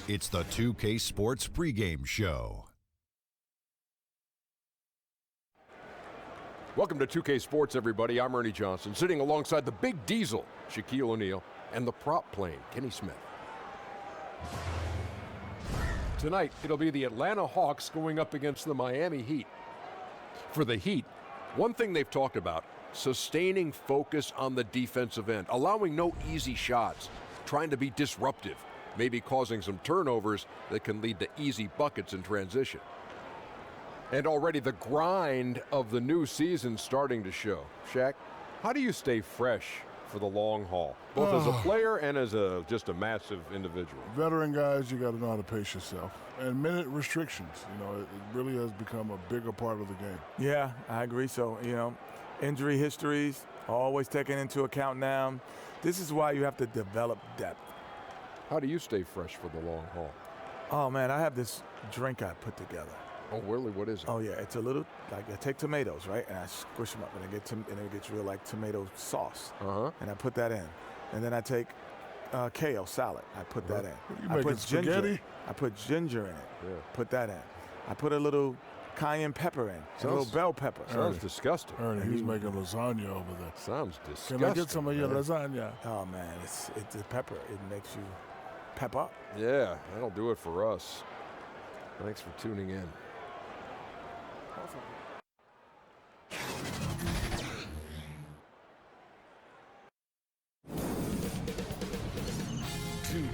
It's the 2K Sports pregame show. Welcome to 2K Sports, everybody. I'm Ernie Johnson, sitting alongside the big diesel, Shaquille O'Neal, and the prop plane, Kenny Smith. Tonight, it'll be the Atlanta Hawks going up against the Miami Heat. For the Heat, one thing they've talked about, sustaining focus on the defensive end, allowing no easy shots, trying to be disruptive, maybe causing some turnovers that can lead to easy buckets in transition. And already the grind of the new season starting to show. Shaq, how do you stay fresh for the long haul, both as a player and as just a massive individual? Veteran guys, you got to know how to pace yourself. And minute restrictions, it really has become a bigger part of the game. Yeah, I agree. So, injury histories always taken into account now. This is why you have to develop depth. How do you stay fresh for the long haul? Oh, man, I have this drink I put together. Oh, really? What is it? Oh, yeah, it's a little, I take tomatoes, right, and I squish them up, and it gets real like tomato sauce. And I put that in. And then I take kale salad. I put that in. You making spaghetti? I put ginger in it. Yeah. Put that in. I put a little cayenne pepper in, a little bell pepper. Sounds disgusting. Ernie, he's making lasagna over there. Sounds disgusting. Can I get some of your lasagna? Oh, man, it's the pepper. It makes you pep up. Yeah, that'll do it for us. Thanks for tuning in.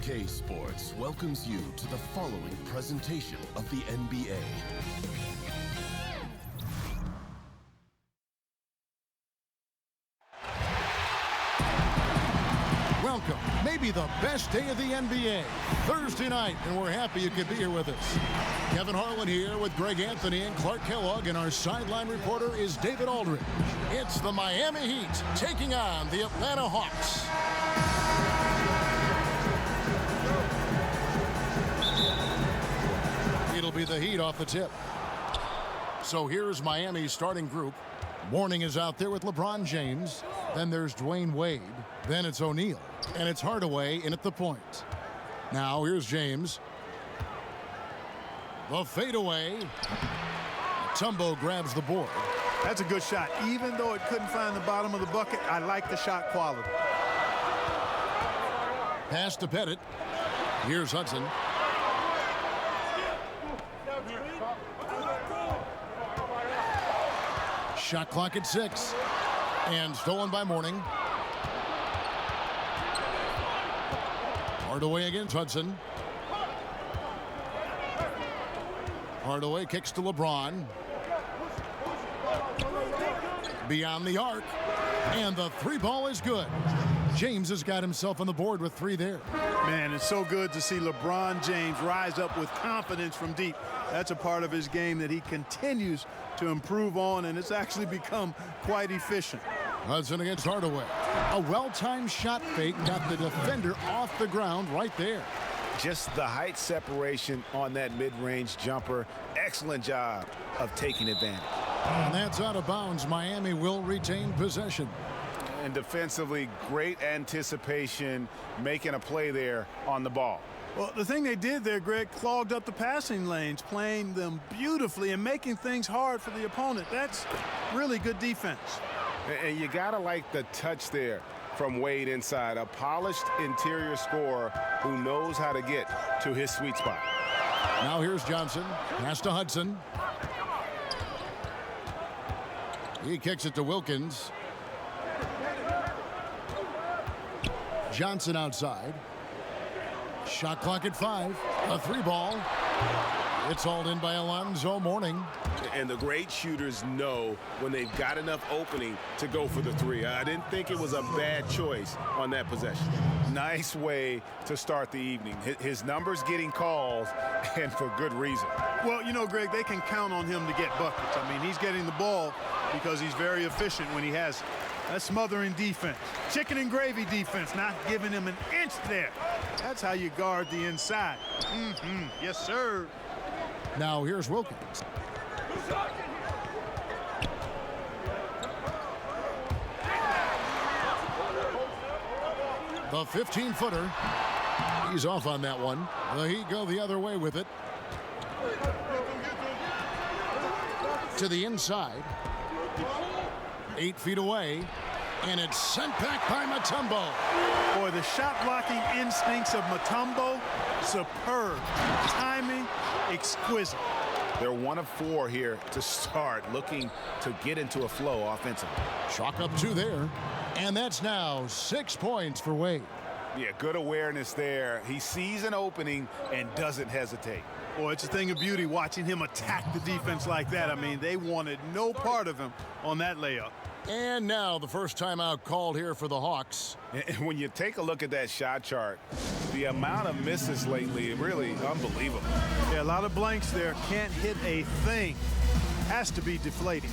K Sports welcomes you to the following presentation of the NBA. Welcome, maybe the best day of the NBA, Thursday night, and we're happy you could be here with us. Kevin Harlan here with Greg Anthony and Clark Kellogg, and our sideline reporter is David Aldridge. It's the Miami Heat taking on the Atlanta Hawks. It'll be the Heat off the tip. So here's Miami's starting group. Mourning is out there with LeBron James. Then there's Dwayne Wade. Then it's O'Neal. And it's Hardaway in at the point. Now here's James. The fadeaway. Tumbo grabs the board. That's a good shot. Even though it couldn't find the bottom of the bucket, I like the shot quality. Pass to Pettit. Here's Hudson. Shot clock at 6. And stolen by Mourning. Hardaway against Hudson. Hardaway kicks to LeBron. Beyond the arc. And the three ball is good. James has got himself on the board with 3 there. Man, it's so good to see LeBron James rise up with confidence from deep. That's a part of his game that he continues to improve on, and it's actually become quite efficient. Hudson against Hardaway. A well-timed shot fake got the defender off the ground right there. Just the height separation on that mid-range jumper. Excellent job of taking advantage. And that's out of bounds. Miami will retain possession. And defensively, great anticipation, making a play there on the ball. Well, the thing they did there, Greg, clogged up the passing lanes, playing them beautifully and making things hard for the opponent. That's really good defense. And you got to like the touch there from Wade inside. A polished interior scorer who knows how to get to his sweet spot. Now here's Johnson. Pass to Hudson. He kicks it to Wilkins. Johnson outside. Shot clock at 5. A 3 ball. It's hauled in by Alonzo Mourning. And the great shooters know when they've got enough opening to go for the 3. I didn't think it was a bad choice on that possession. Nice way to start the evening. His numbers getting calls, and for good reason. Well, Greg, they can count on him to get buckets. I mean, he's getting the ball because he's very efficient when he has that smothering defense. Chicken and gravy defense, not giving him an inch there. That's how you guard the inside. Yes, sir. Now here's Wilkins. The 15-footer He's off on that one. The Heat go the other way with it. To the inside. 8 feet away. And it's sent back by Mutombo. Boy, the shot blocking instincts of Mutombo, superb. Timing, exquisite. They're 1 of 4 here to start, looking to get into a flow offensively. Chalk up 2 there. And that's now 6 points for Wade. Yeah, good awareness there. He sees an opening and doesn't hesitate. Boy, it's a thing of beauty watching him attack the defense like that. I mean, they wanted no part of him on that layup. And now the first timeout called here for the Hawks. And when you take a look at that shot chart, the amount of misses lately, really unbelievable. Yeah, a lot of blanks there. Can't hit a thing. Has to be deflating.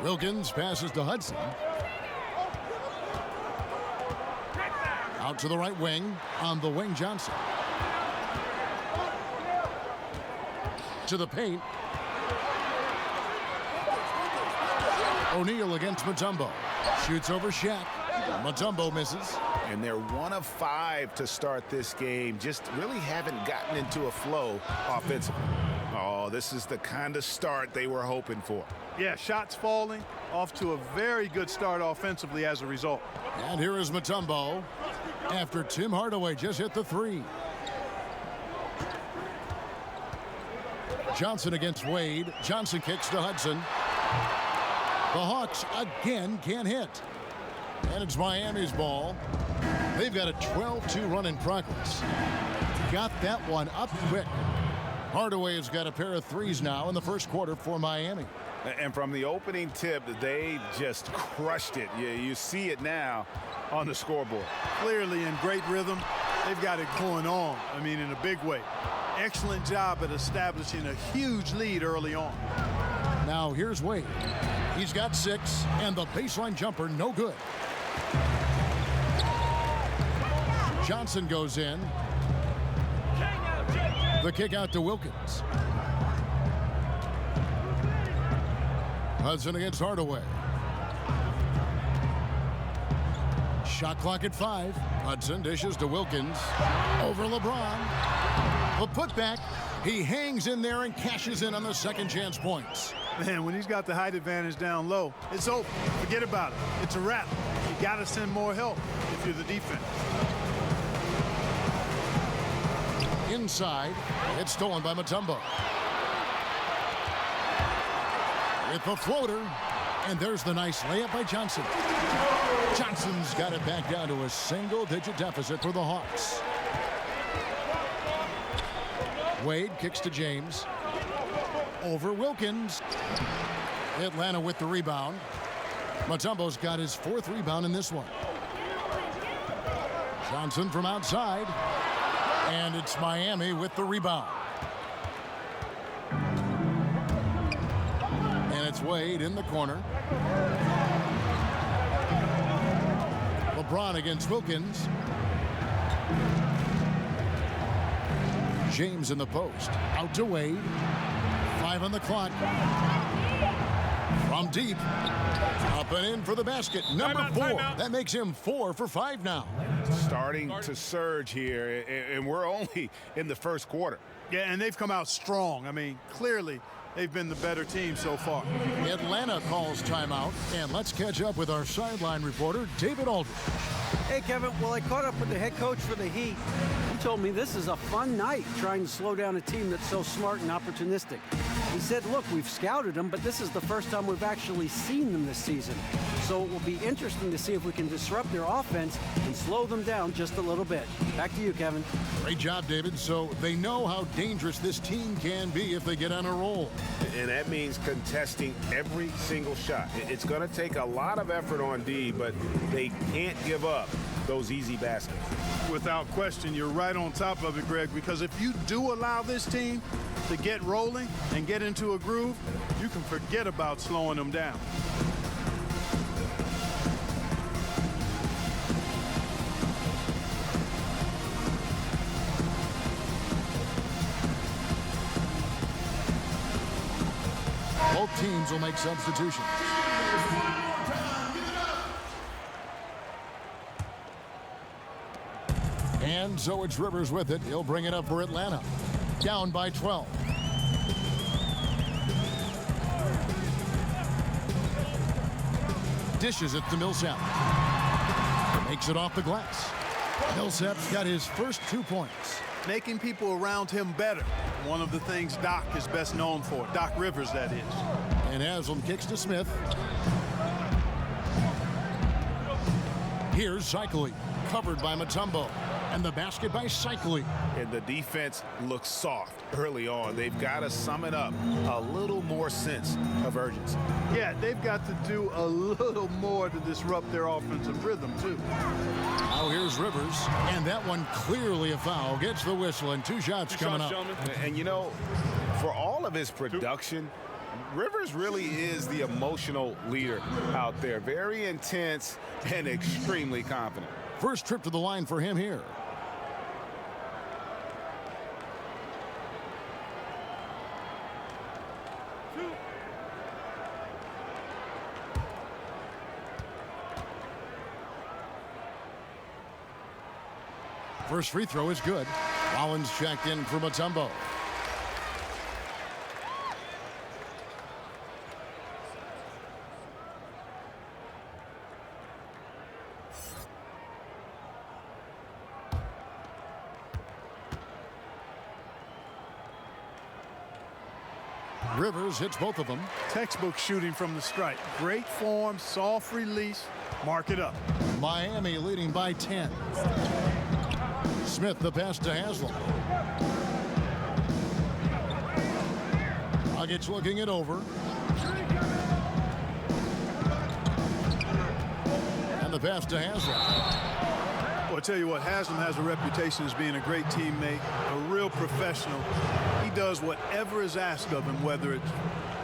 Wilkins passes to Hudson. Out to the right wing. On the wing, Johnson. To the paint. O'Neal against Mutombo. Shoots over Shaq. Mutombo misses. And they're 1 of 5 to start this game. Just really haven't gotten into a flow offensively. Oh, this is the kind of start they were hoping for. Yeah, shots falling, off to a very good start offensively as a result. And here is Mutombo after Tim Hardaway just hit the 3. Johnson against Wade. Johnson kicks to Hudson. The Hawks again can't hit. And it's Miami's ball. They've got a 12-2 run in progress. Got that one up quick. Hardaway has got a pair of 3s now in the first quarter for Miami. And from the opening tip, they just crushed it. You see it now on the scoreboard. Clearly in great rhythm. They've got it going on, I mean, in a big way. Excellent job at establishing a huge lead early on. Now here's Wade. He's got 6, and the baseline jumper no good. Johnson goes in. The kick out to Wilkins. Hudson against Hardaway. Shot clock at 5. Hudson dishes to Wilkins. Over LeBron. The putback. He hangs in there and cashes in on the second chance points. Man, when he's got the height advantage down low, it's over. Forget about it. It's a wrap. You got to send more help if you're the defense. Inside, it's stolen by Mutombo. With the floater, and there's the nice layup by Johnson. Johnson's got it back down to a single-digit deficit for the Hawks. Wade kicks to James. Over Wilkins. Atlanta with the rebound. Mutombo's got his 4th rebound in this one. Johnson from outside. And it's Miami with the rebound. And it's Wade in the corner. LeBron against Wilkins. James in the post. Out to Wade. 5 on the clock. From deep. Up and in for the basket. Number 4. That makes him 4 for 5 now. Starting to surge here, and we're only in the first quarter. Yeah, and they've come out strong. I mean, clearly They've been the better team so far. Atlanta calls timeout, and let's catch up with our sideline reporter, David Aldridge. Hey, Kevin. Well, I caught up with the head coach for the Heat. He told me this is a fun night trying to slow down a team that's so smart and opportunistic. He said, look, we've scouted them, but this is the first time we've actually seen them this season. So it will be interesting to see if we can disrupt their offense and slow them down just a little bit. Back to you, Kevin. Great job, David. So they know how dangerous this team can be if they get on a roll. And that means contesting every single shot. It's going to take a lot of effort on D, but they can't give up those easy baskets. Without question, you're right on top of it, Greg, because if you do allow this team to get rolling and get into a groove, you can forget about slowing them down. Both teams will make substitutions. And so it's Rivers with it. He'll bring it up for Atlanta. Down by 12. Dishes it to Millsap. Makes it off the glass. Millsap's got his first 2 points. Making people around him better. One of the things Doc is best known for. Doc Rivers, that is. And Haslam kicks to Smith. Here's Cycli, covered by Mutombo. And the basket by Cycli. And the defense looks soft early on. They've got to sum it up. A little more sense of urgency. Yeah, they've got to do a little more to disrupt their offensive rhythm, too. Now here's Rivers. And that one clearly a foul. Gets the whistle and 2 shots coming up. And you know, for all of his production, Rivers really is the emotional leader out there. Very intense and extremely confident. First trip to the line for him here. First free throw is good. Rollins checked in for Mutombo. Rivers hits both of them. Textbook shooting from the stripe. Great form, soft release. Mark it up. Miami leading by 10. Smith the pass to Haslam. Nuggets looking it over. And the pass to Haslam. Well, I tell you what, Haslam has a reputation as being a great teammate, a real professional. He does whatever is asked of him, whether it's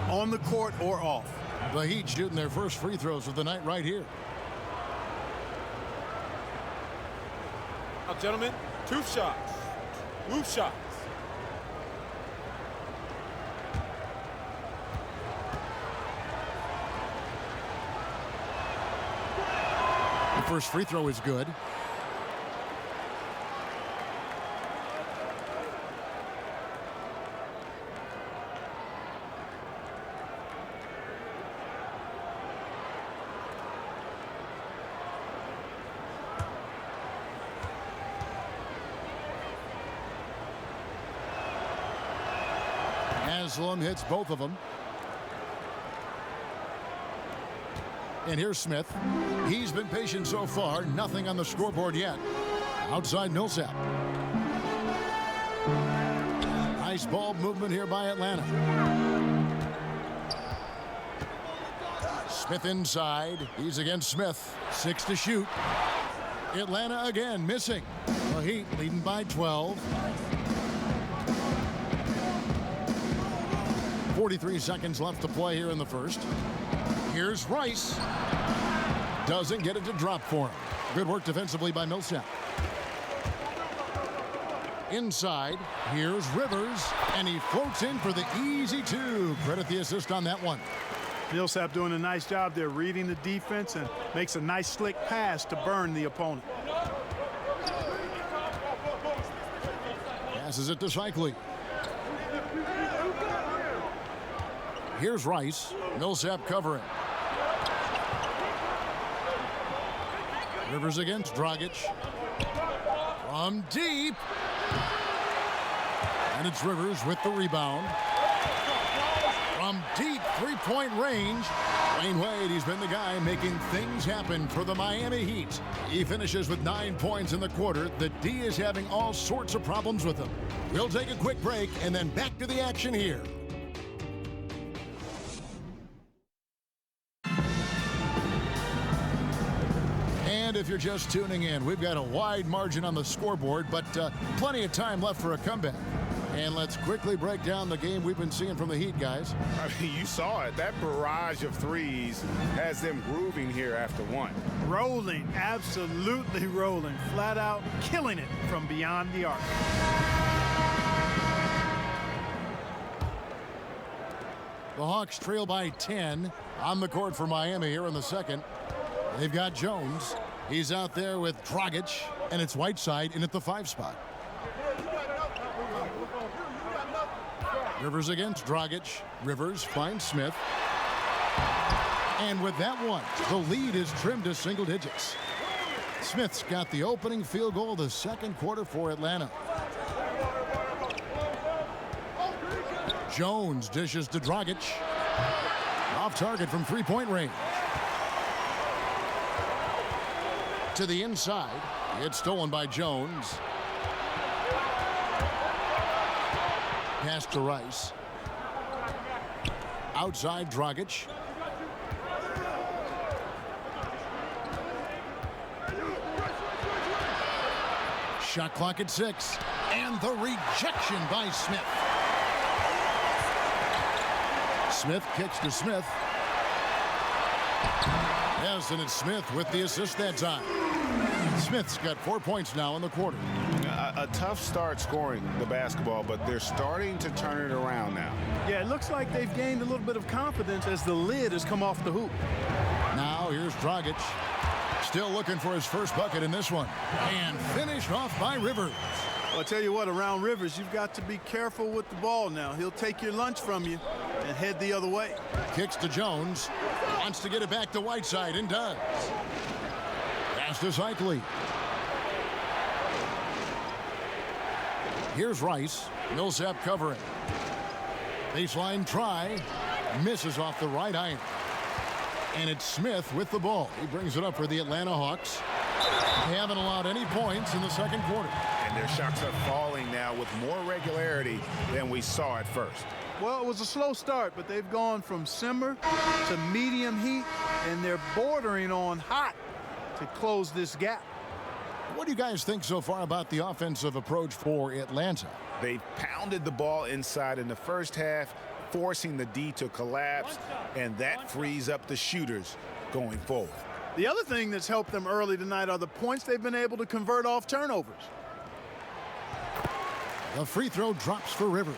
on the court or off. The Heat shooting their first free throws of the night right here. Now, gentlemen, 2 shots. Move shots. The first free throw is good. Haslam hits both of them. And here's Smith. He's been patient so far. Nothing on the scoreboard yet. Outside Millsap. Nice ball movement here by Atlanta. Smith inside. He's against Smith. 6 to shoot. Atlanta again missing. The Heat leading by 12. 43 seconds left to play here in the first. Here's Rice. Doesn't get it to drop for him. Good work defensively by Millsap. Inside, here's Rivers, and he floats in for the easy 2. Credit the assist on that one. Millsap doing a nice job there, reading the defense, and makes a nice slick pass to burn the opponent. Passes it to Cycli. Here's Rice. Millsap covering. Rivers against Dragic. From deep. And it's Rivers with the rebound. From deep three-point range. Dwayne Wade, he's been the guy making things happen for the Miami Heat. He finishes with 9 points in the quarter. The D is having all sorts of problems with him. We'll take a quick break and then back to the action here. And if you're just tuning in, we've got a wide margin on the scoreboard, but plenty of time left for a comeback. And let's quickly break down the game we've been seeing from the Heat, guys. I mean, you saw it. That barrage of threes has them grooving here after one. Rolling, absolutely rolling. Flat out killing it from beyond the arc. The Hawks trail by 10 on the court for Miami here in the second. They've got Jones. He's out there with Dragic, and it's Whiteside in at the 5 spot. Rivers against Dragic. Rivers finds Smith. And with that one, the lead is trimmed to single digits. Smith's got the opening field goal of the second quarter for Atlanta. Jones dishes to Dragic. Off target from three-point range. To the inside. It's stolen by Jones. Pass to Rice. Outside Dragic. Shot clock at 6. And the rejection by Smith. Smith kicks to Smith. Yes, and it's Smith with the assist that time. Smith's got 4 points now in the quarter. A tough start scoring the basketball, but they're starting to turn it around now. Yeah, it looks like they've gained a little bit of confidence as the lid has come off the hoop. Now here's Dragic. Still looking for his first bucket in this one. And finished off by Rivers. Well, I'll tell you what, around Rivers, you've got to be careful with the ball now. He'll take your lunch from you and head the other way. Kicks to Jones. Wants to get it back to Whiteside and does. Pass to Cycli. Here's Rice. Millsap covering. Baseline try. Misses off the right iron. And it's Smith with the ball. He brings it up for the Atlanta Hawks. They haven't allowed any points in the second quarter. And their shots are falling now with more regularity than we saw at first. Well, it was a slow start, but they've gone from simmer to medium heat, and they're bordering on hot to close this gap. What do you guys think so far about the offensive approach for Atlanta? They pounded the ball inside in the first half, forcing the D to collapse, and that frees up the shooters going forward. The other thing that's helped them early tonight are the points they've been able to convert off turnovers. The free throw drops for Rivers.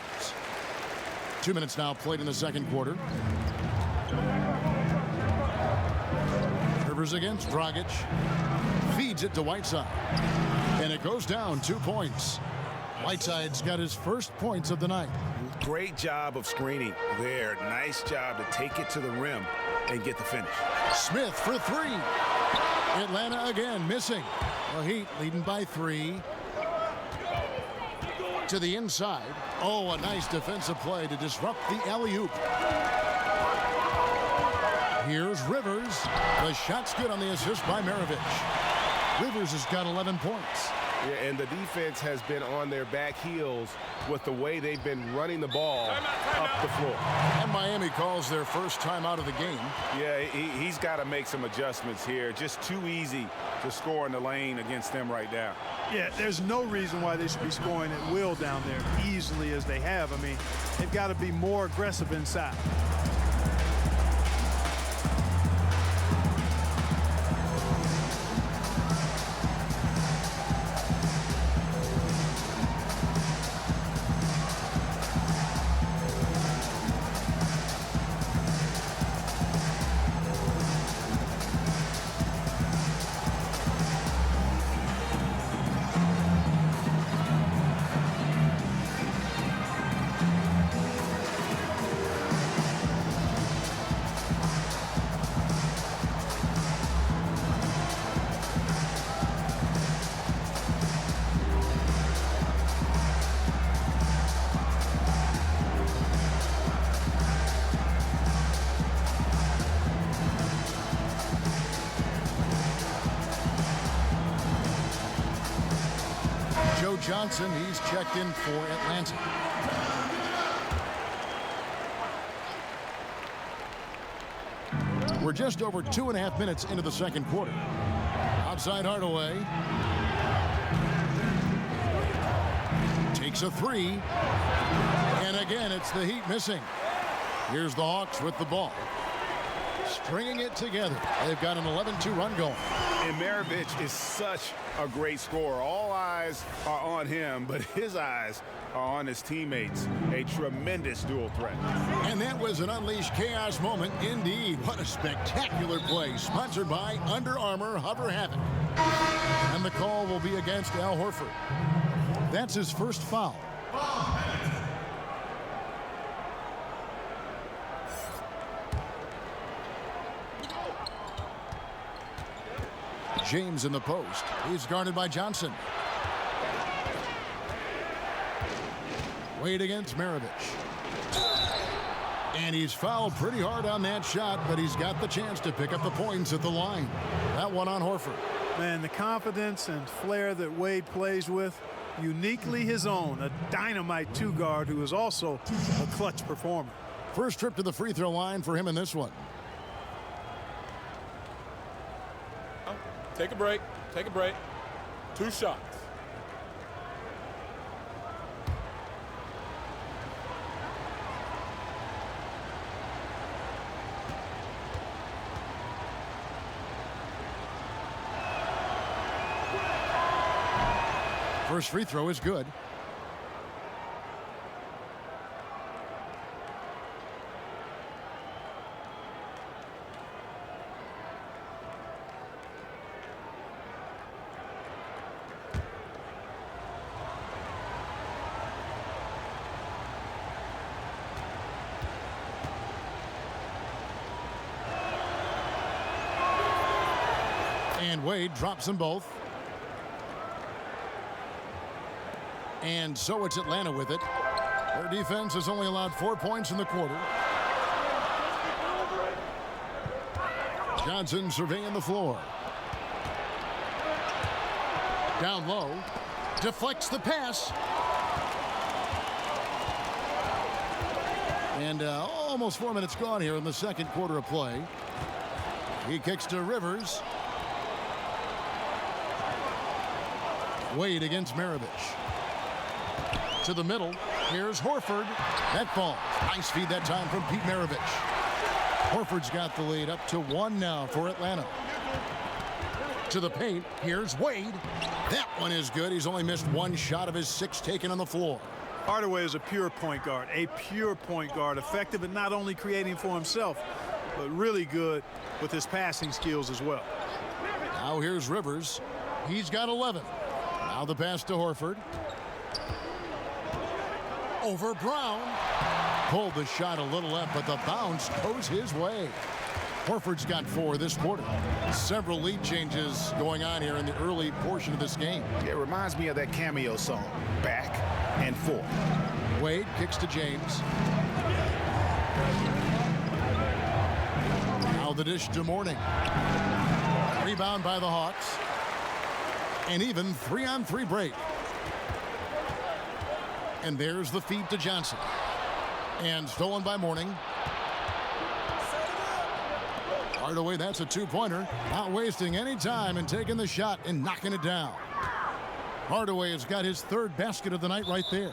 2 minutes now played in the second quarter. Rivers against Dragic. Feeds it to Whiteside. And it goes down 2 points. Whiteside's got his first points of the night. Great job of screening there. Nice job to take it to the rim and get the finish. Smith for 3. Atlanta again missing. The Heat leading by 3. To the inside. Oh, a nice defensive play to disrupt the alley-oop. Here's Rivers. The shot's good on the assist by Maravich. Rivers has got 11 points. Yeah, and the defense has been on their back heels with the way they've been running the ball up the floor. And Miami calls their first time out of the game. Yeah, he's got to make some adjustments here. Just too easy to score in the lane against them right now. Yeah, there's no reason why they should be scoring at will down there easily as they have. I mean, they've got to be more aggressive inside. Joe Johnson, he's checked in for Atlanta. We're just over 2.5 minutes into the second quarter. Outside Hardaway. Takes a three. And again, it's the Heat missing. Here's the Hawks with the ball. Stringing it together. They've got an 11-2 run going. And Maravich is such a great scorer. All eyes are on him, but his eyes are on his teammates. A tremendous dual threat. And that was an unleashed chaos moment indeed. What a spectacular play. Sponsored by Under Armour Hover Havoc. And the call will be against Al Horford. That's his first foul. James in the post. He's guarded by Johnson. Wade against Maravich. And he's fouled pretty hard on that shot, but he's got the chance to pick up the points at the line. That one on Horford. Man, the confidence and flair that Wade plays with, uniquely his own. A dynamite two-guard who is also a clutch performer. First trip to the free throw line for him in this one. Take a break. Take a break. 2 shots. First free throw is good. And Wade drops them both. And so it's Atlanta with it. Their defense has only allowed 4 points in the quarter. Johnson surveying the floor. Down low. Deflects the pass. And almost 4 minutes gone here in the second quarter of play. He kicks to Rivers. Wade against Maravich. To the middle. Here's Horford. That ball. Nice feed that time from Pete Maravich. Horford's got the lead up to 1 now for Atlanta. To the paint. Here's Wade. That one is good. He's only missed 1 shot of his 6 taken on the floor. Hardaway is a pure point guard. A pure point guard. Effective at not only creating for himself, but really good with his passing skills as well. Now here's Rivers. He's got 11. Now the pass to Horford. Over Brown. Pulled the shot a little left, but the bounce goes his way. Horford's got 4 this quarter. Several lead changes going on here in the early portion of this game. It reminds me of that cameo song, Back and Forth. Wade kicks to James. Now the dish to Mourning. Rebound by the Hawks. An even 3-on-3 break. And there's the feed to Johnson. And stolen by Mourning. Hardaway, that's a 2-pointer. Not wasting any time and taking the shot and knocking it down. Hardaway has got his 3rd basket of the night right there.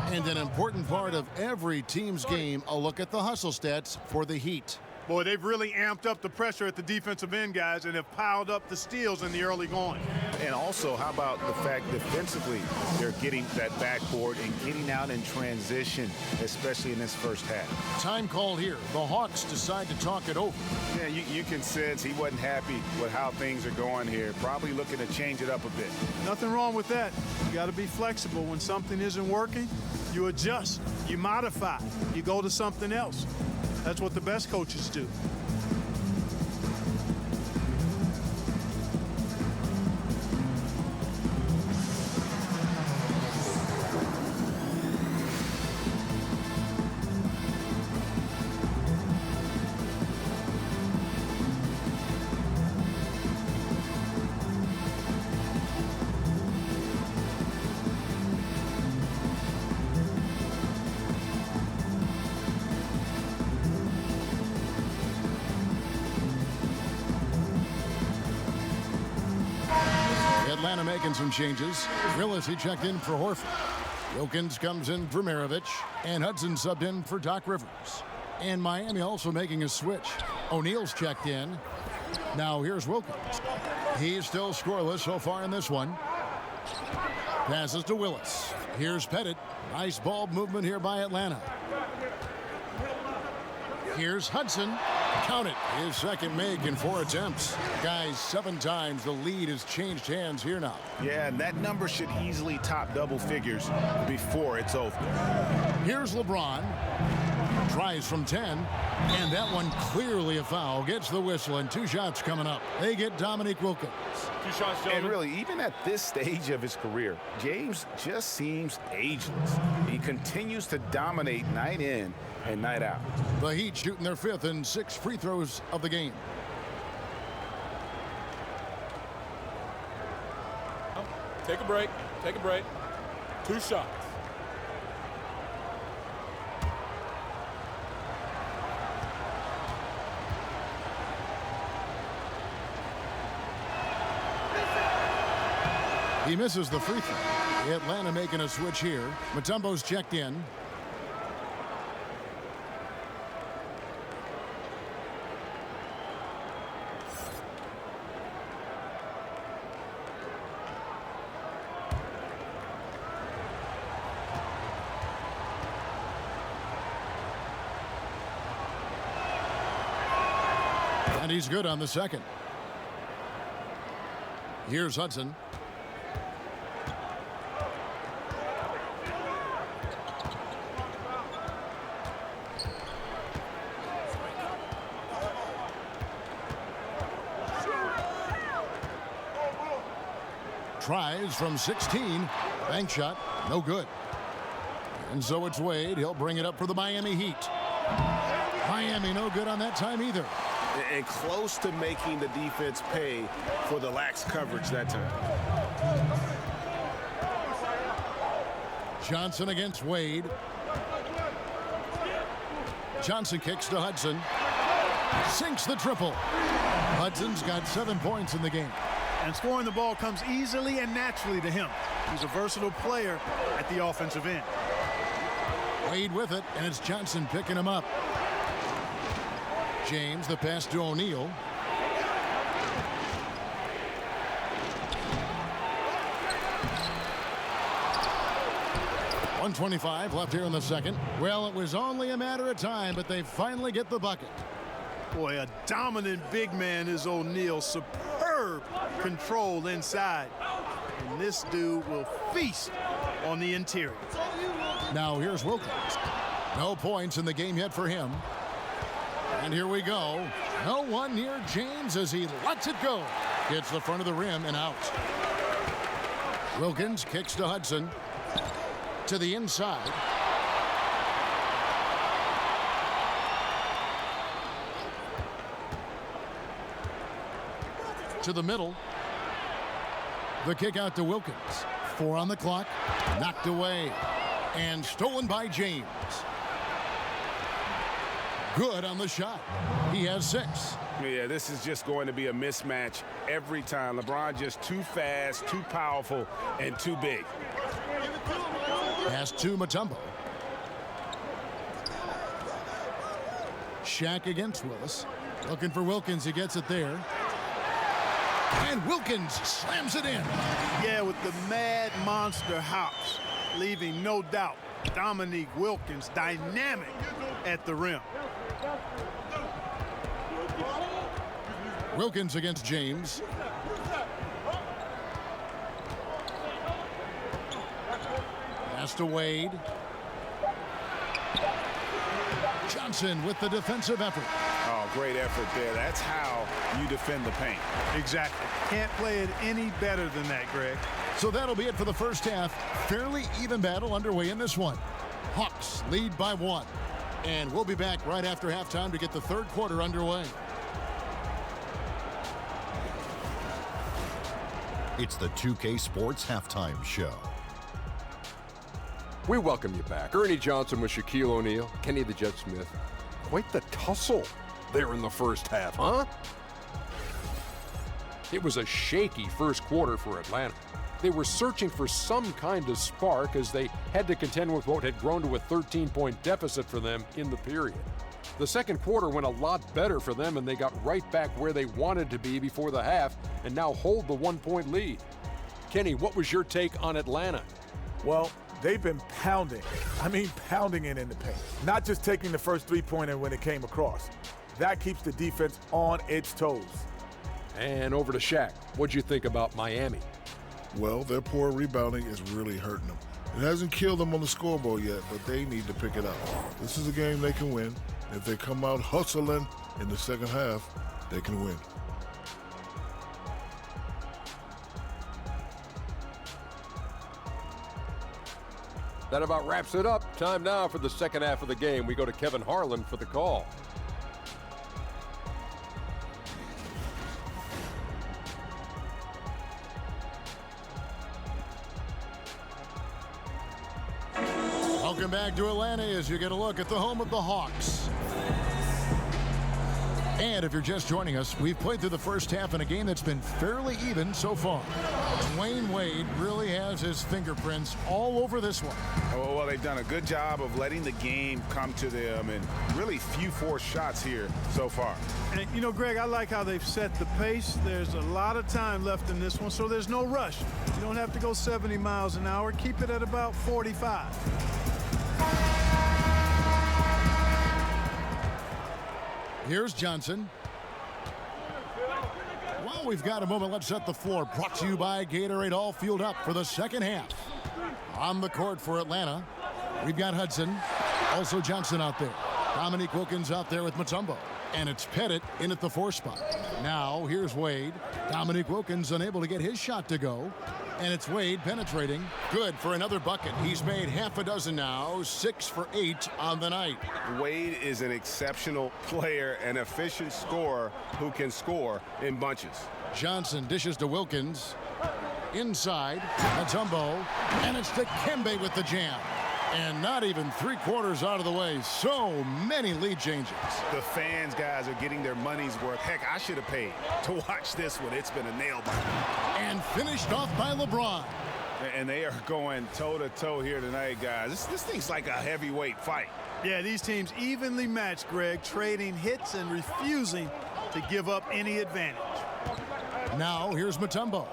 And an important part of every team's game, a look at the hustle stats for the Heat. Boy, they've really amped up the pressure at the defensive end, guys, and have piled up the steals in the early going. And also, how about the fact defensively, they're getting that backboard and getting out in transition, especially in this first half. Time called here. The Hawks decide to talk it over. Yeah, you can sense he wasn't happy with how things are going here. Probably looking to change it up a bit. Nothing wrong with that. You got to be flexible. When something isn't working, you adjust, you modify, you go to something else. That's what the best coaches do. Atlanta making some changes. Willis, he checked in for Horford. Wilkins comes in for Maravich. And Hudson subbed in for Doc Rivers. And Miami also making a switch. O'Neal's checked in. Now here's Wilkins. He's still scoreless so far in this one. Passes to Willis. Here's Pettit. Nice ball movement here by Atlanta. Here's Hudson. Count it. His second make in 4 attempts. Guys, 7 times the lead has changed hands here now. Yeah, and that number should easily top double figures before it's over. Here's LeBron. Tries from 10. And that one clearly a foul. Gets the whistle and 2 shots coming up. They get Dominique Wilkins. 2 shots, gentlemen. And really, even at this stage of his career, James just seems ageless. He continues to dominate night in and night out. The Heat shooting their 5th and 6th free throws of the game. Take a break. Take a break. 2 shots. He misses the free throw. Atlanta making a switch here. Mutombo's checked in. And he's good on the second. Here's Hudson. Tries from 16. Bank shot. No good. And so it's Wade. He'll bring it up for the Miami Heat. Miami no good on that time either. And close to making the defense pay for the lax coverage that time. Johnson against Wade. Johnson kicks to Hudson. Sinks the triple. Hudson's got 7 points in the game. And scoring the ball comes easily and naturally to him. He's a versatile player at the offensive end. Wade with it, and it's Johnson picking him up. James, the pass to O'Neal. .125 left here in the second. Well, it was only a matter of time, but they finally get the bucket. Boy, a dominant big man is O'Neal. Superb control inside. And this dude will feast on the interior. Now here's Wilkins. No points in the game yet for him. And here we go. No one near James as he lets it go. Gets the front of the rim and out. Wilkins kicks to Hudson. To the inside. To the middle. The kick out to Wilkins. 4 on the clock. Knocked away. And stolen by James. Good on the shot. He has 6. Yeah, this is just going to be a mismatch every time. LeBron just too fast, too powerful, and too big. Pass to Mutombo. Shaq against Willis. Looking for Wilkins. He gets it there. And Wilkins slams it in. Yeah, with the mad monster hops, leaving no doubt Dominique Wilkins dynamic at the rim. Wilkins against James. Pass to Wade. Johnson with the defensive effort. Oh, great effort there. That's how you defend the paint. Exactly. Can't play it any better than that, Greg. So that'll be it for the first half. Fairly even battle underway in this one. Hawks lead by 1. And we'll be back right after halftime to get the third quarter underway. It's the 2K Sports Halftime Show. We welcome you back. Ernie Johnson with Shaquille O'Neal, Kenny the Jet Smith. Quite the tussle there in the first half, huh? It was a shaky first quarter for Atlanta. They were searching for some kind of spark as they had to contend with what had grown to a 13-point deficit for them in the period. The second quarter went a lot better for them, and they got right back where they wanted to be before the half and now hold the 1-point lead. Kenny, what was your take on Atlanta? Well, they've been pounding. I mean, pounding it in the paint. Not just taking the first three-pointer when it came across. That keeps the defense on its toes. And over to Shaq. What'd you think about Miami? Well, their poor rebounding is really hurting them. It hasn't killed them on the scoreboard yet, but they need to pick it up. This is a game they can win. If they come out hustling in the second half, they can win. That about wraps it up. Time now for the second half of the game. We go to Kevin Harlan for the call. Welcome back to Atlanta as you get a look at the home of the Hawks. And if you're just joining us, we've played through the first half in a game that's been fairly even so far. Dwayne Wade really has his fingerprints all over this one. Oh, well, they've done a good job of letting the game come to them, and really few forced shots here so far. And, you know, Greg, I like how they've set the pace. There's a lot of time left in this one, so there's no rush. You don't have to go 70 miles an hour. Keep it at about 45. Here's Johnson. Well, we've got a moment. Let's set the floor. Brought to you by Gatorade, all fueled up for the second half. On the court for Atlanta, we've got Hudson. Also Johnson out there. Dominique Wilkins out there with Mutombo. And it's Pettit in at the 4 spot. Now, here's Wade. Dominique Wilkins unable to get his shot to go. And it's Wade penetrating. Good for another bucket. He's made half a dozen now, 6 for 8 on the night. Wade is an exceptional player, an efficient scorer who can score in bunches. Johnson dishes to Wilkins. Inside, Mutombo. And it's to Kembe with the jam. And not even 3/4 out of the way. So many lead changes. The fans, guys, are getting their money's worth. Heck, I should have paid to watch this one. It's been a nail-biter. And finished off by LeBron. And they are going toe-to-toe here tonight, guys. This thing's like a heavyweight fight. Yeah, these teams evenly matched, Greg, trading hits and refusing to give up any advantage. Now, here's Mutombo.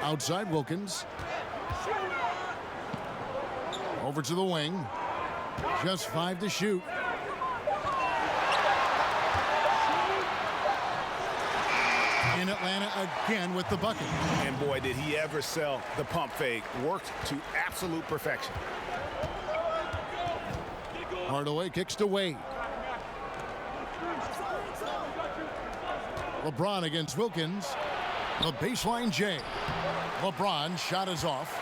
Outside Wilkins. Over to the wing. Just 5 to shoot. In Atlanta again with the bucket. And boy, did he ever sell the pump fake. Worked to absolute perfection. Hardaway kicks to Wade. LeBron against Wilkins. The baseline J. LeBron shot is off.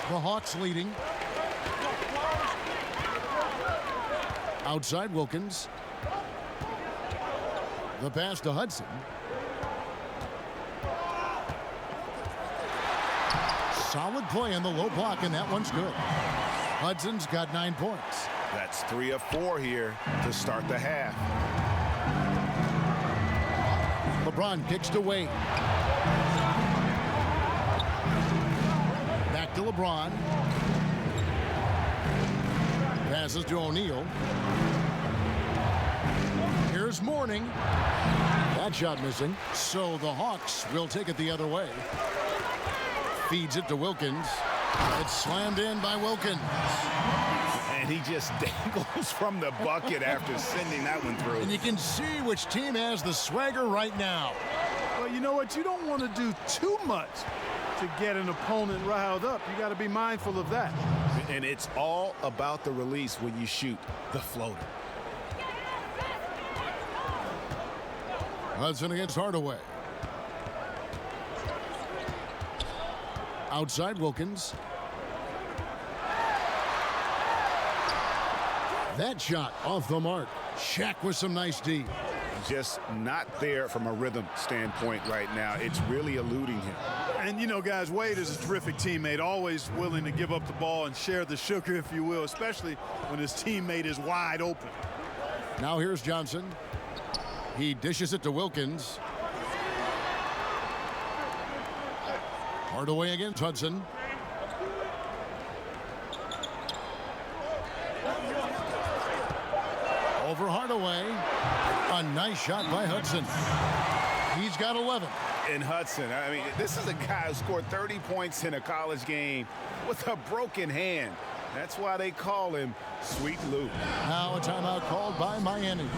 The Hawks leading. Outside Wilkins. The pass to Hudson. Solid play in the low block, and that one's good. Hudson's got 9 points. That's 3 of 4 here to start the half. LeBron kicks to Wade. Back to LeBron. Passes to O'Neal. Here's Mourning. That shot missing. So the Hawks will take it the other way. Feeds it to Wilkins. It's slammed in by Wilkins. And he just dangles from the bucket after sending that one through. And you can see which team has the swagger right now. Well, you know what? You don't want to do too much to get an opponent riled up. You got to be mindful of that. And it's all about the release when you shoot the floater. Hudson against Hardaway. Outside Wilkins. That shot off the mark. Shaq with some nice D. Just not there from a rhythm standpoint right now. It's really eluding him. And, you know, guys, Wade is a terrific teammate, always willing to give up the ball and share the sugar, if you will, especially when his teammate is wide open. Now here's Johnson. He dishes it to Wilkins. Hardaway against Hudson. Over Hardaway. A nice shot by Hudson. He's got 11. And Hudson, I mean, this is a guy who scored 30 points in a college game with a broken hand. That's why they call him Sweet Lou. Now a timeout called by Miami.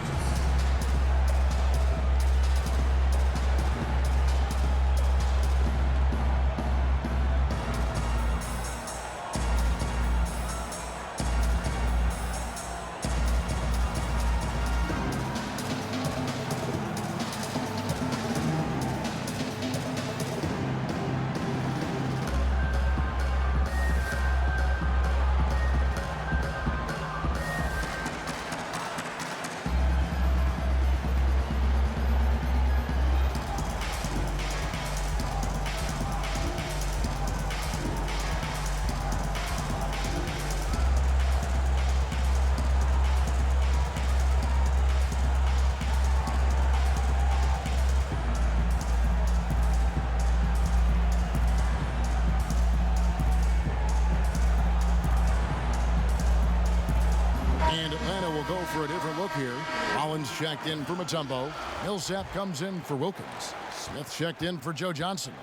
For a different look here. Collins checked in for Mutombo. Millsap comes in for Wilkins. Smith checked in for Joe Johnson.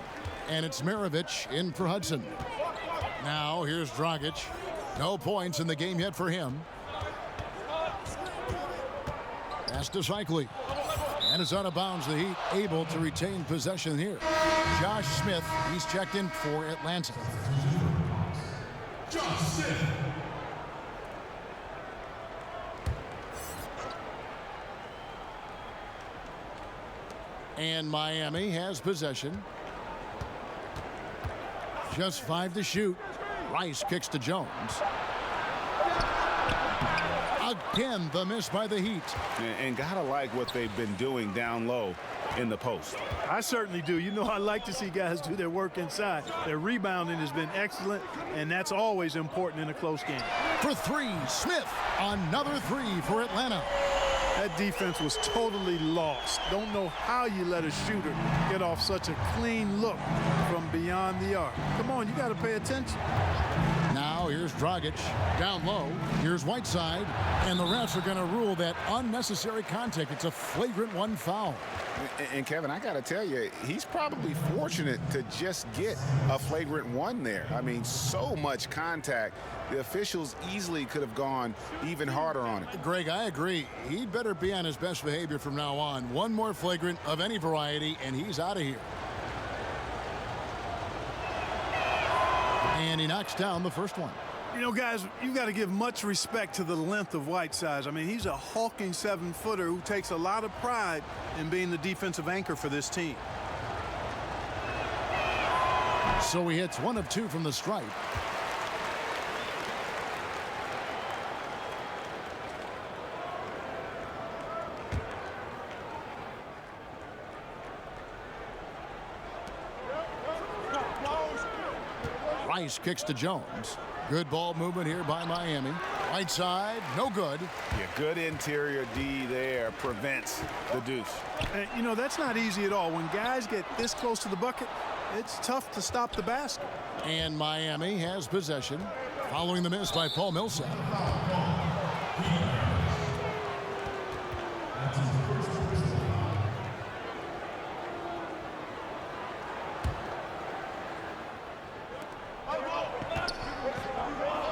And it's Maravich in for Hudson. Now here's Dragic. No points in the game yet for him. Pass to Cycli. And it's out of bounds. The Heat able to retain possession here. Josh Smith, he's checked in for Atlanta. Josh Smith. And Miami has possession. Just 5 to shoot. Rice kicks to Jones. Again, the miss by the Heat. And gotta like what they've been doing down low in the post. I certainly do. You know, I like to see guys do their work inside. Their rebounding has been excellent, and that's always important in a close game. For 3, Smith. Another 3 for Atlanta. That defense was totally lost. Don't know how you let a shooter get off such a clean look from beyond the arc. Come on, you got to pay attention. Now here's Dragic down low. Here's Whiteside. And the refs are going to rule that unnecessary contact. It's a flagrant 1 foul. And Kevin, I got to tell you, he's probably fortunate to just get a flagrant 1 there. I mean, so much contact. The officials easily could have gone even harder on it. Greg, I agree. He'd better be on his best behavior from now on. 1 more flagrant of any variety, and he's out of here. And he knocks down the first one. You know, guys, you've got to give much respect to the length of Whiteside. I mean, he's a hulking 7-footer who takes a lot of pride in being the defensive anchor for this team. So he hits 1 of 2 from the stripe. Rice kicks to Jones. Good ball movement here by Miami. Right side, no good. Yeah, good interior D there prevents the deuce. And, you know, that's not easy at all. When guys get this close to the bucket, it's tough to stop the basket. And Miami has possession following the miss by Paul Millsap.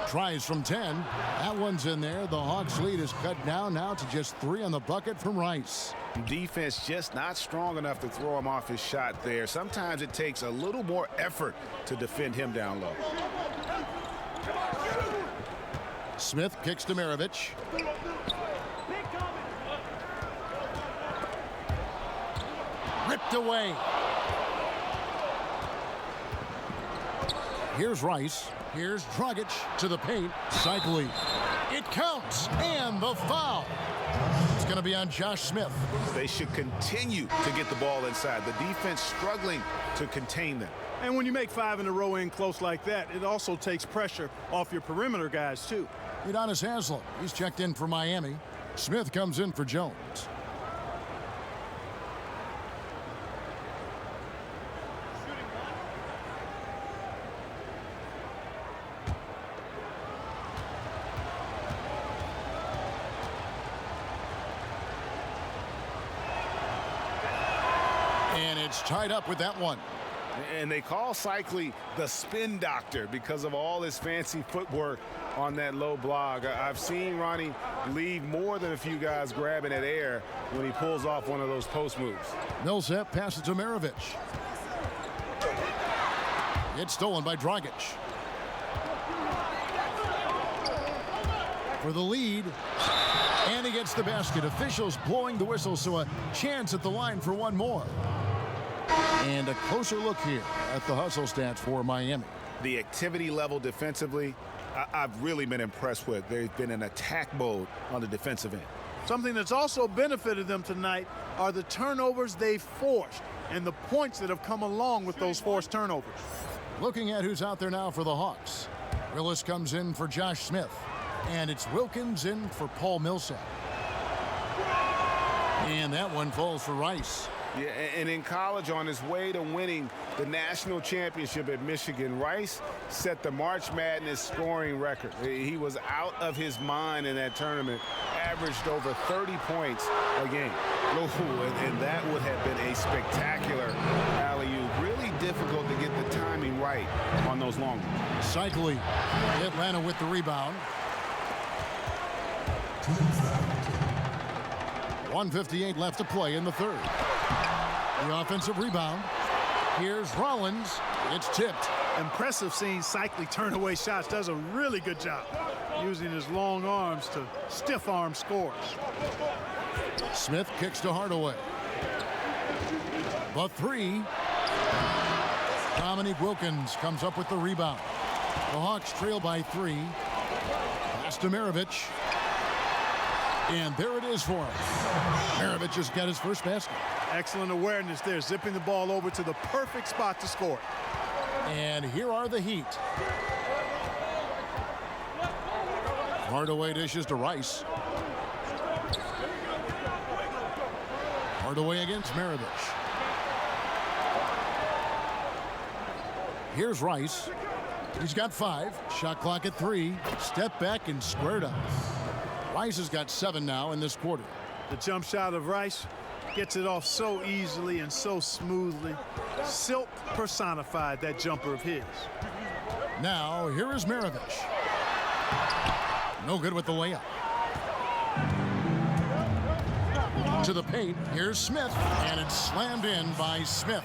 Tries from 10. That one's in there. The Hawks lead is cut down now to just 3 on the bucket from Rice. Defense just not strong enough to throw him off his shot there. Sometimes it takes a little more effort to defend him down low. Smith kicks to Maravich. Ripped away. Here's Rice. Here's Dragic to the paint. Cycli. It counts. And the foul. It's going to be on Josh Smith. They should continue to get the ball inside. The defense struggling to contain them. And when you make 5 in a row in close like that, it also takes pressure off your perimeter guys, too. Udonis, 'Udonis Haslem. He's checked in for Miami. Smith comes in for Jones. 'Udonis Haslem. Smith comes in for Jones. 'Udonis Haslem. He's checked in for Miami. Smith comes in for Jones. 'Udonis Haslem. He's checked in for Miami. Smith comes in for Jones. it's tied up with that one. And they call Cycli the spin doctor because of all his fancy footwork on that low block. I've seen Ronnie leave more than a few guys grabbing at air when he pulls off one of those post moves. Millsap passes to Maravich. It's stolen by Dragic. For the lead. And he gets the basket. Officials blowing the whistle, so a chance at the line for one more. And a closer look here at the hustle stats for Miami. The activity level defensively, I've really been impressed with. They've been in attack mode on the defensive end. Something that's also benefited them tonight are the turnovers they've forced and the points that have come along with those forced turnovers. Looking at who's out there now for the Hawks. Willis comes in for Josh Smith. And it's Wilkins in for Paul Millsap. And that one falls for Rice. Yeah, and in college, on his way to winning the national championship at Michigan, Rice set the March Madness scoring record. He was out of his mind in that tournament, averaged over 30 points a game. And that would have been a spectacular alley-oop. Really difficult to get the timing right on those long ones. Cycli, Atlanta with the rebound. 1:58 left to play in the third. The offensive rebound. Here's Rollins. It's tipped. Impressive seeing Cycli turn away shots. Does a really good job using his long arms to stiff arm scores. Smith kicks to Hardaway. The three. Dominique Wilkins comes up with the rebound. The Hawks trail by 3. Pass to Maravich. And there it is for him. Maravich has got his first basket. Excellent awareness there, zipping the ball over to the perfect spot to score. And here are the Heat. Hardaway dishes to Rice. Hardaway against Maravich. Here's Rice. He's got 5. Shot clock at 3. Step back and squared up. Rice has got 7 now in this quarter. The jump shot of Rice gets it off so easily and so smoothly. Silk personified that jumper of his. Now, here is Maravich. No good with the layup. To the paint, here's Smith, and it's slammed in by Smith.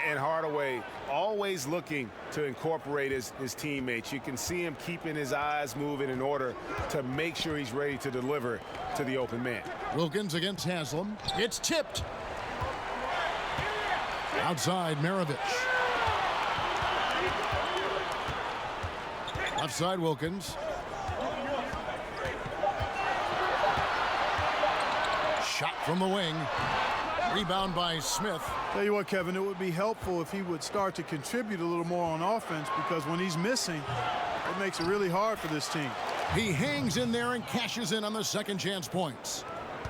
And Hardaway always looking to incorporate his teammates. You can see him keeping his eyes moving in order to make sure he's ready to deliver to the open man. Wilkins against Haslam. It's tipped. Outside, Maravich. Left side, Wilkins. Shot from the wing. Rebound by Smith. Tell you what, Kevin, it would be helpful if he would start to contribute a little more on offense, because when he's missing, it makes it really hard for this team. He hangs in there and cashes in on the second chance points.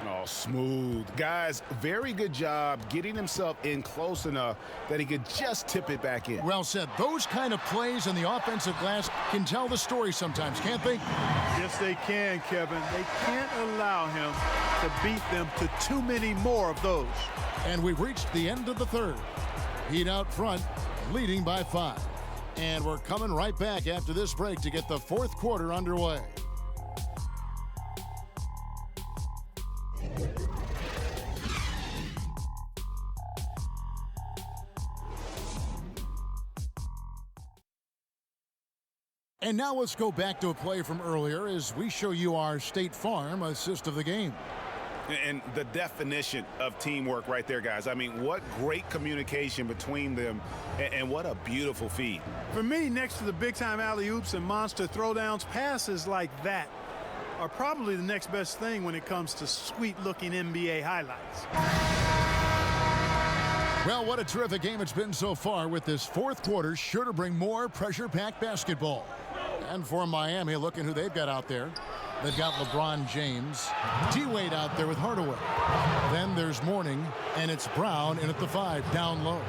Oh, smooth. Guys, very good job getting himself in close enough that he could just tip it back in. Well said. Those kind of plays in the offensive glass can tell the story sometimes, can't they? Yes, they can, Kevin. They can't allow him to beat them to too many more of those. And we've reached the end of the third. Heat out front, leading by 5. And we're coming right back after this break to get the fourth quarter underway. And now let's go back to a play from earlier as we show you our State Farm assist of the game. And the definition of teamwork right there, guys. I mean, what great communication between them, and what a beautiful feed. For me, next to the big-time alley-oops and monster throwdowns, passes like that are probably the next best thing when it comes to sweet-looking NBA highlights. Well, what a terrific game it's been so far, with this fourth quarter sure to bring more pressure-packed basketball. And for Miami, looking who they've got out there. They've got LeBron James, D-Wade out there with Hardaway. Then there's Mourning, and it's Brown in at the 5, down low.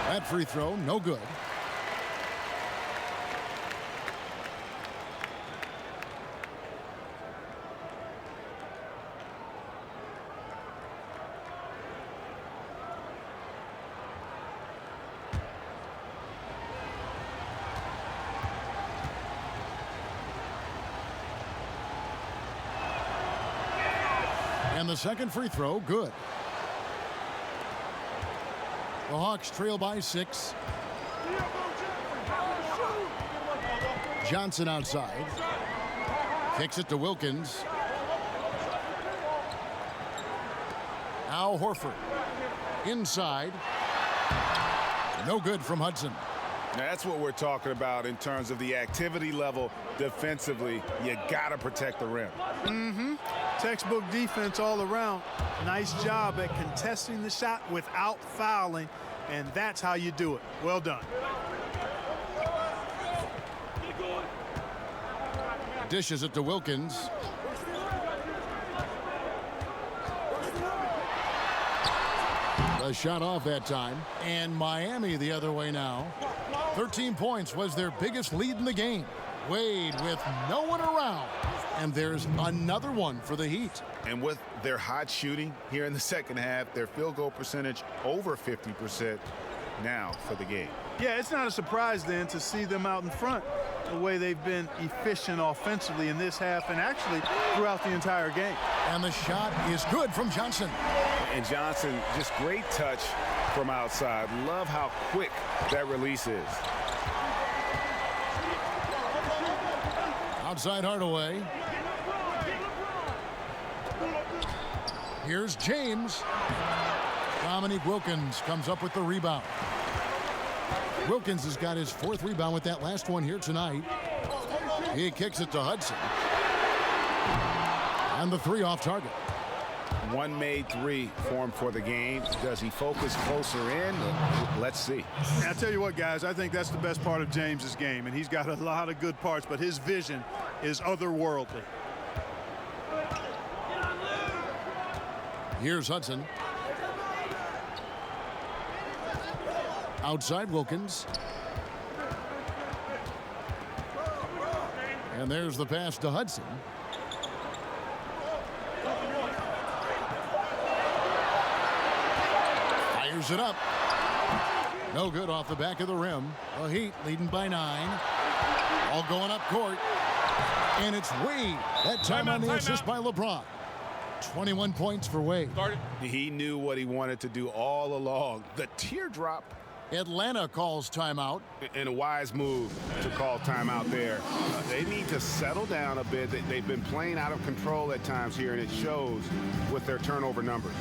That free throw, no good. And the second free throw, good. The Hawks trail by 6. Johnson outside. Kicks it to Wilkins. Al Horford. Inside. No good from Hudson. Now that's what we're talking about in terms of the activity level defensively. You got to protect the rim. Textbook defense all around. Nice job at contesting the shot without fouling, and that's how you do it. Well done. Dishes it to Wilkins. The shot off that time, and Miami the other way now. 13 points was their biggest lead in the game. Wade with no one around. And there's another one for the Heat. And with their hot shooting here in the second half, their field goal percentage over 50% now for the game. Yeah, it's not a surprise then to see them out in front the way they've been efficient offensively in this half and actually throughout the entire game. And the shot is good from Johnson. And Johnson, just great touch from outside. Love how quick that release is. Outside Hardaway. Here's James. Dominique Wilkins comes up with the rebound. Wilkins has got his 4th rebound with that last one here tonight. He kicks it to Hudson. And the 3 off target. One made 3 for him for the game. Does he focus closer in? Let's see. I'll tell you what, guys, I think that's the best part of James's game, and he's got a lot of good parts, but his vision is otherworldly. Here's Hudson. Outside Wilkins. And there's the pass to Hudson. Fires it up. No good off the back of the rim. The Heat leading by 9. All going up court. And it's Wade. That time on the assist by LeBron. 21 points for Wade. He knew what he wanted to do all along. The teardrop. Atlanta calls timeout. And a wise move to call timeout there. They need to settle down a bit. They've been playing out of control at times here, and it shows with their turnover numbers.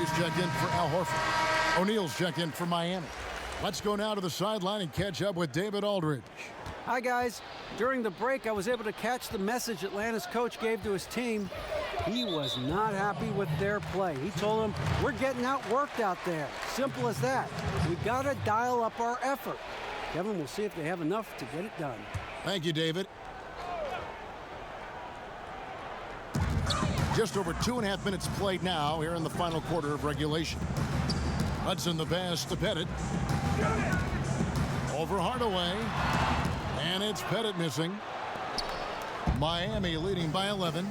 Is checked in for Al Horford. O'Neal's checked in for Miami. Let's go now to the sideline and catch up with David Aldridge. Hi, guys. During the break, I was able to catch the message Atlanta's coach gave to his team. He was not happy with their play. He told them, we're getting outworked out there. Simple as that. We got to dial up our effort. Kevin, we'll see if they have enough to get it done. Thank you, David. Just over 2.5 minutes played now here in the final quarter of regulation. Hudson the pass to Pettit. Over Hardaway. And it's Pettit missing. Miami leading by 11.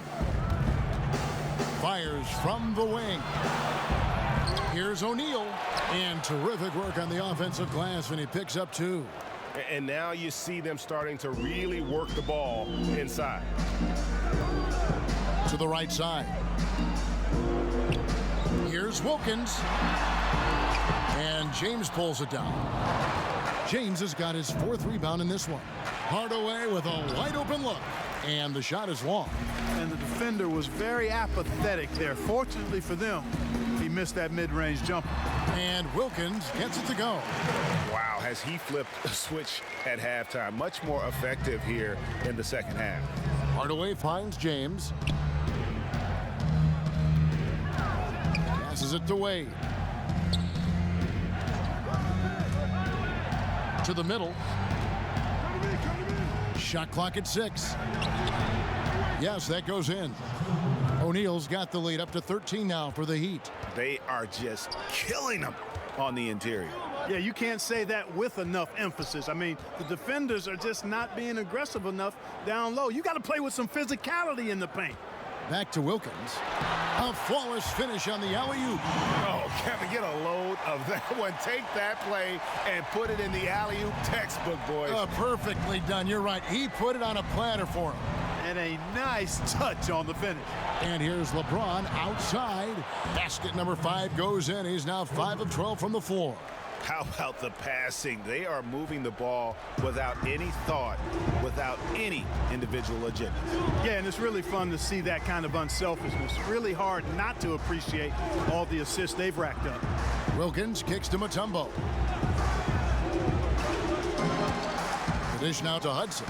Fires from the wing. Here's O'Neal. And terrific work on the offensive glass, and he picks up 2. And now you see them starting to really work the ball inside. To the right side. Here's Wilkins. And James pulls it down. James has got his 4th rebound in this one. Hardaway with a wide-open look. And the shot is long. And the defender was very apathetic there. Fortunately for them, he missed that mid-range jumper. And Wilkins gets it to go. Wow, has he flipped a switch at halftime. Much more effective here in the second half. Hardaway finds James. Passes it to Wade. To the middle. Shot clock at 6. Yes, that goes in. O'Neal's got the lead up to 13 now for the Heat. They are just killing them on the interior. Yeah, you can't say that with enough emphasis. I mean, the defenders are just not being aggressive enough down low. You got to play with some physicality in the paint. Back to Wilkins. A flawless finish on the alley-oop. Oh, Kevin, get a load of that one. Take that play and put it in the alley-oop textbook, boys. Perfectly done. You're right. He put it on a platter for him. And a nice touch on the finish. And here's LeBron outside. Basket number 5 goes in. He's now 5 of 12 from the floor. How about the passing? They are moving the ball without any thought, without any individual agenda. Yeah, and it's really fun to see that kind of unselfishness. Really hard not to appreciate all the assists they've racked up. Wilkins kicks to Mutombo. The dish now to Hudson.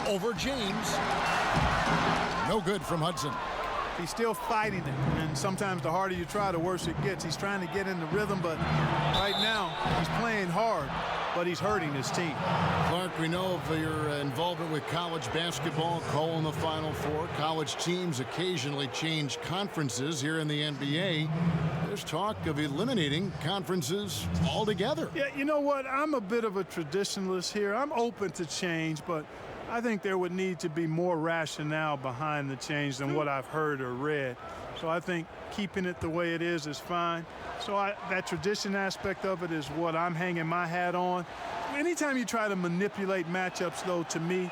Over James. No good from Hudson. He's still fighting it, and sometimes the harder you try, the worse it gets. He's trying to get in the rhythm, but right now he's playing hard, but he's hurting his team. Clark, we know of your involvement with college basketball, Cole in the Final Four. College teams occasionally change conferences here in the NBA. There's talk of eliminating conferences altogether. Yeah, you know what? I'm a bit of a traditionalist here. I'm open to change, but I think there would need to be more rationale behind the change than what I've heard or read. So I think keeping it the way it is fine. So that tradition aspect of it is what I'm hanging my hat on. Anytime you try to manipulate matchups, though, to me,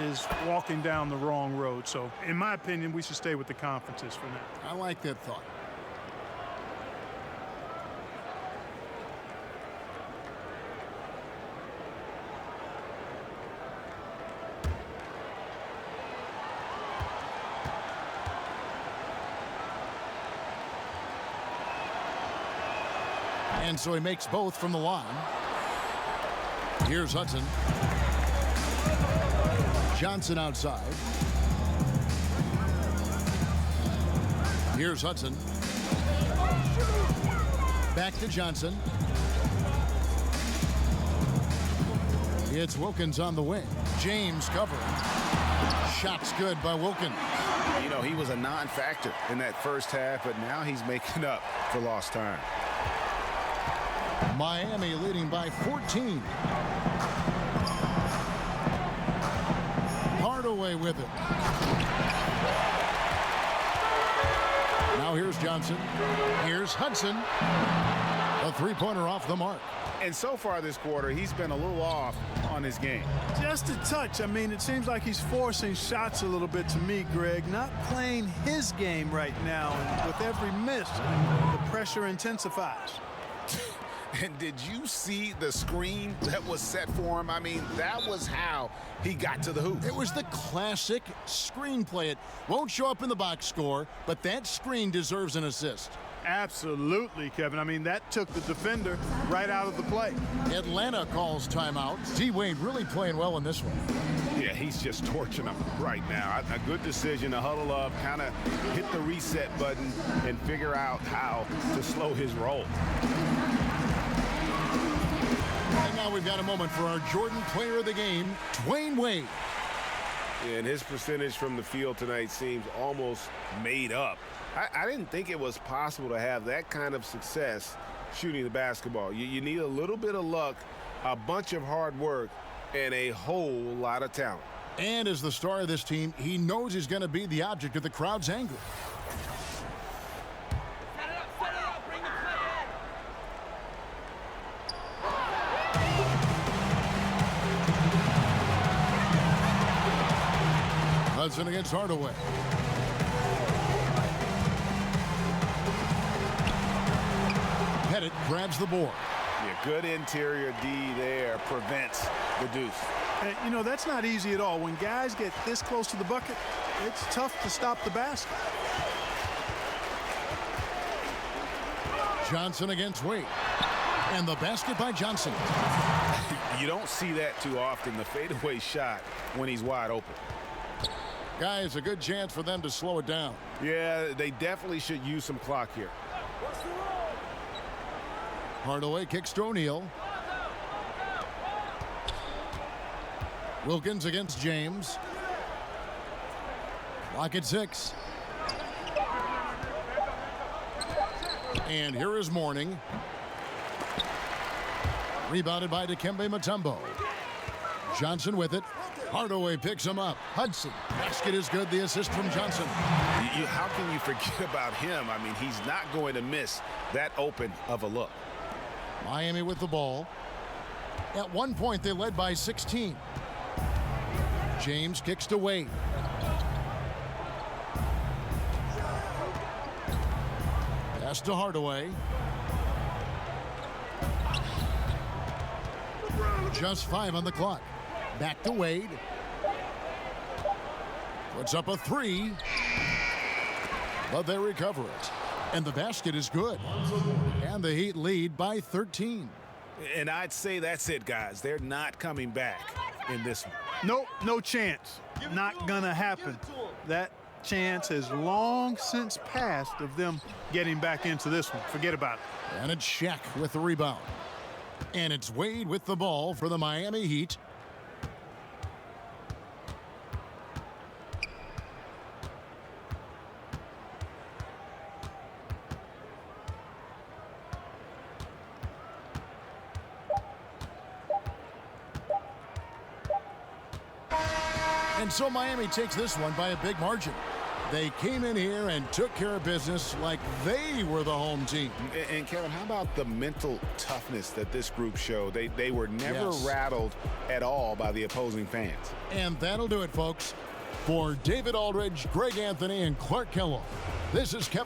is walking down the wrong road. So in my opinion, we should stay with the conferences for now. I like that thought. And so he makes both from the line. Here's Hudson. Johnson outside. Here's Hudson. Back to Johnson. It's Wilkins on the wing. James covering. Shot's good by Wilkins. You know, he was a non-factor in that first half, but now he's making up for lost time. Miami leading by 14. Hardaway with it. Now here's Johnson. Here's Hudson. A three-pointer off the mark. And so far this quarter, he's been a little off on his game. Just a touch. I mean, it seems like he's forcing shots a little bit to me, Greg. Not playing his game right now. And with every miss, the pressure intensifies. And did you see the screen that was set for him? I mean, that was how he got to the hoop. It was the classic screenplay. It won't show up in the box score, but that screen deserves an assist. Absolutely, Kevin. I mean, that took the defender right out of the play. Atlanta calls timeout. D-Wade really playing well in this one. Yeah, he's just torching them right now. A good decision to huddle up, kind of hit the reset button, and figure out how to slow his roll. And now we've got a moment for our Jordan player of the game, Dwayne Wade. Yeah, and his percentage from the field tonight seems almost made up. I didn't think it was possible to have that kind of success shooting the basketball. You need a little bit of luck, a bunch of hard work, and a whole lot of talent. And as the star of this team, he knows he's going to be the object of the crowd's anger. Hudson against Hardaway. Pettit grabs the board. Yeah, good interior D there prevents the deuce. And, you know, that's not easy at all. When guys get this close to the bucket, it's tough to stop the basket. Johnson against Wade. And the basket by Johnson. You don't see that too often, the fadeaway shot when he's wide open. Guys, a good chance for them to slow it down. Yeah, they definitely should use some clock here. Hardaway kicks to O'Neal. Wilkins against James. Clock at 6. And here is Mourning. Rebounded by Dikembe Mutombo. Johnson with it. Hardaway picks him up. Hudson. Basket is good. The assist from Johnson. How can you forget about him? I mean, he's not going to miss that open of a look. Miami with the ball. At one point, they led by 16. James kicks to Wade. Pass to Hardaway. Just 5 on the clock. Back to Wade. Puts up a 3. But they recover it. And the basket is good. And the Heat lead by 13. And I'd say that's it, guys. They're not coming back in this one. Nope, no chance. Not gonna happen. That chance has long since passed of them getting back into this one. Forget about it. And it's Shaq with the rebound. And it's Wade with the ball for the Miami Heat. And so Miami takes this one by a big margin. They came in here and took care of business like they were the home team. And Kevin, how about the mental toughness that this group showed? They were never rattled at all by the opposing fans. And that'll do it, folks. For David Aldridge, Greg Anthony, and Clark Kellogg, this is Kevin.